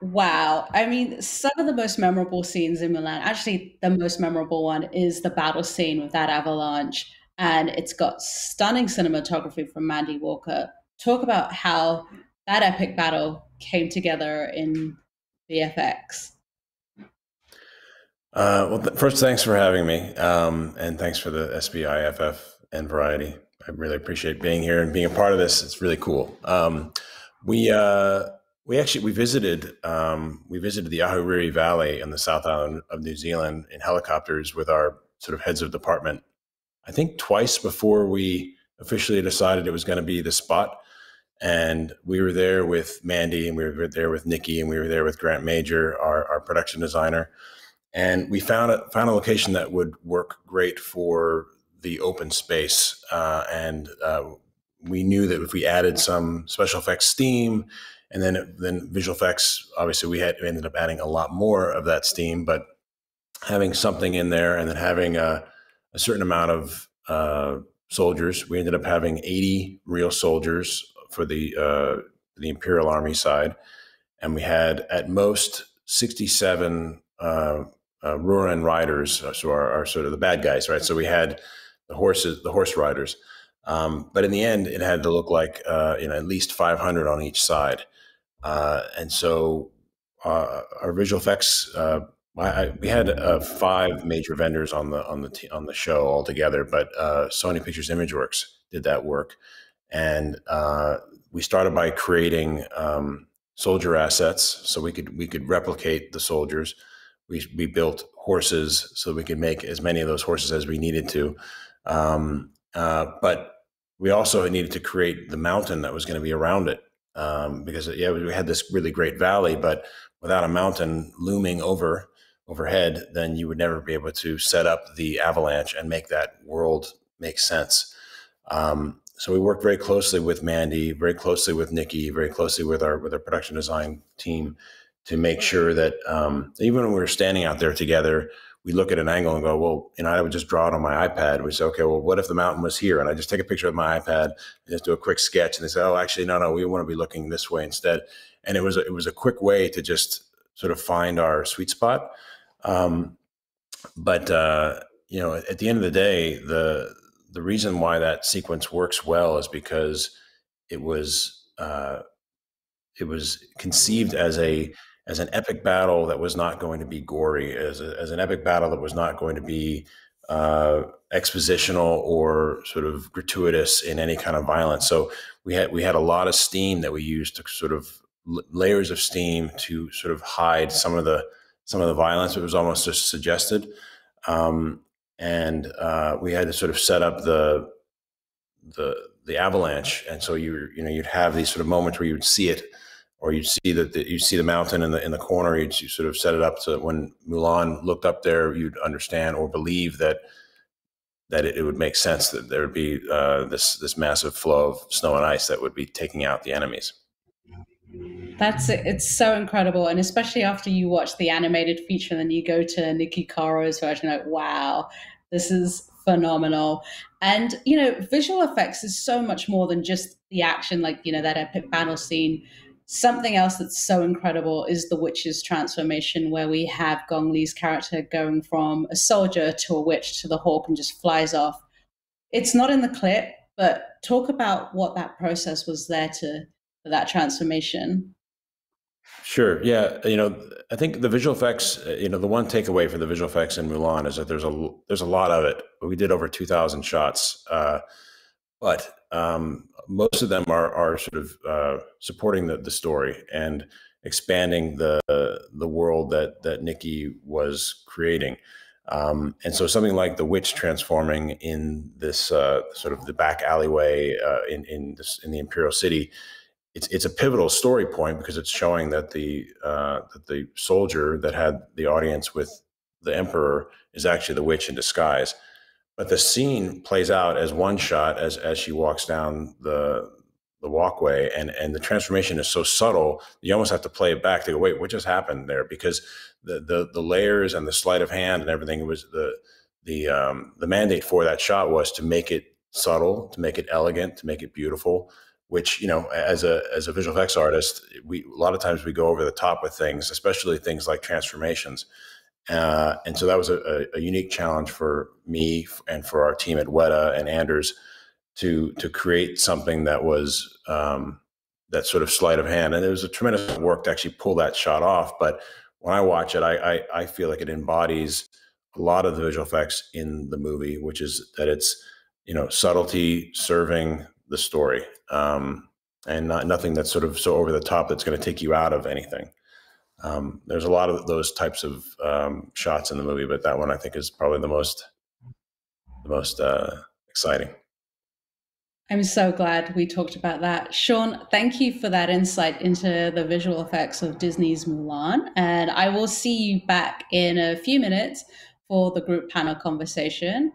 Wow. I mean, some of the most memorable scenes in Milan, actually, the most memorable one is the battle scene with that avalanche. And it's got stunning cinematography from Mandy Walker. Talk about how that epic battle came together in VFX. Well, first, thanks for having me, and thanks for the SBIFF and Variety. I really appreciate being here and being a part of this. It's really cool. We uh, we visited the Ahuriri Valley in the South Island of New Zealand in helicopters with our sort of heads of department. I think twice before we officially decided it was going to be the spot. And we were there with Mandy, and we were there with Nikki, and we were there with Grant Major, our production designer, and we found a location that would work great for the open space. And we knew that if we added some special effects steam, and then visual effects, obviously we ended up adding a lot more of that steam, but having something in there, and then having a certain amount of soldiers, we ended up having 80 real soldiers for the Imperial Army side, and we had at most 67 Ruran riders, so our sort of the bad guys, right? So we had the horse riders, but in the end, it had to look like at least 500 on each side, and so our visual effects. We had five major vendors on the show altogether, but Sony Pictures ImageWorks did that work, and we started by creating soldier assets so we could replicate the soldiers. We built horses so we could make as many of those horses as we needed to, but we also needed to create the mountain that was going to be around it, because yeah, we had this really great valley, but without a mountain looming overhead, then you would never be able to set up the avalanche and make that world make sense. So we worked very closely with Mandy, very closely with Nikki, very closely with our production design team to make sure that even when we were standing out there together, we look at an angle and go, well, I would just draw it on my iPad. We say, okay, well, what if the mountain was here? And I just take a picture of my iPad and just do a quick sketch. And they say, oh, actually, no, we want to be looking this way instead. And it was a quick way to just sort of find our sweet spot. But at the end of the day, the reason why that sequence works well is because it was uh, it was conceived as an epic battle that was not going to be gory, as an epic battle that was not going to be expositional or sort of gratuitous in any kind of violence. So we had a lot of steam that we used to sort of layers of steam to sort of hide some of the violence. It was almost just suggested, and we had to sort of set up the avalanche, and so you'd have these sort of moments where you would see it, or you'd see that you see the mountain in the corner. You sort of set it up so that when Mulan looked up there, you'd understand or believe that it would make sense that there would be this massive flow of snow and ice that would be taking out the enemies. That's it. It's so incredible. And especially after you watch the animated feature and then you go to Nikki Caro's version, like, wow, this is phenomenal. And, visual effects is so much more than just the action, like, that epic battle scene. Something else that's so incredible is the witch's transformation, where we have Gong Li's character going from a soldier to a witch to the hawk and just flies off. It's not in the clip, but talk about what that process was there to for that transformation. Sure. Yeah. I think the visual effects. The one takeaway for the visual effects in Mulan is that there's a lot of it. We did over 2,000 shots, but most of them are sort of supporting the story and expanding the world that Nikki was creating. And so something like the witch transforming in this sort of the back alleyway in the Imperial City, it's a pivotal story point because it's showing that the soldier that had the audience with the emperor is actually the witch in disguise. But the scene plays out as one shot as she walks down the walkway, and the transformation is so subtle you almost have to play it back to go, wait, what just happened there? Because the layers and the sleight of hand and everything was the mandate for that shot was to make it subtle, to make it elegant, to make it beautiful, which, as a visual effects artist, we a lot of times we go over the top with things, especially things like transformations. And so that was a unique challenge for me and for our team at Weta and Anders to create something that was that sort of sleight of hand. And it was a tremendous amount of work to actually pull that shot off. But when I watch it, I feel like it embodies a lot of the visual effects in the movie, which is that it's, subtlety serving the story, and nothing that's sort of so over the top that's going to take you out of anything. There's a lot of those types of shots in the movie, but that one I think is probably the most exciting. I'm so glad we talked about that. Sean, thank you for that insight into the visual effects of Disney's Mulan. And I will see you back in a few minutes for the group panel conversation.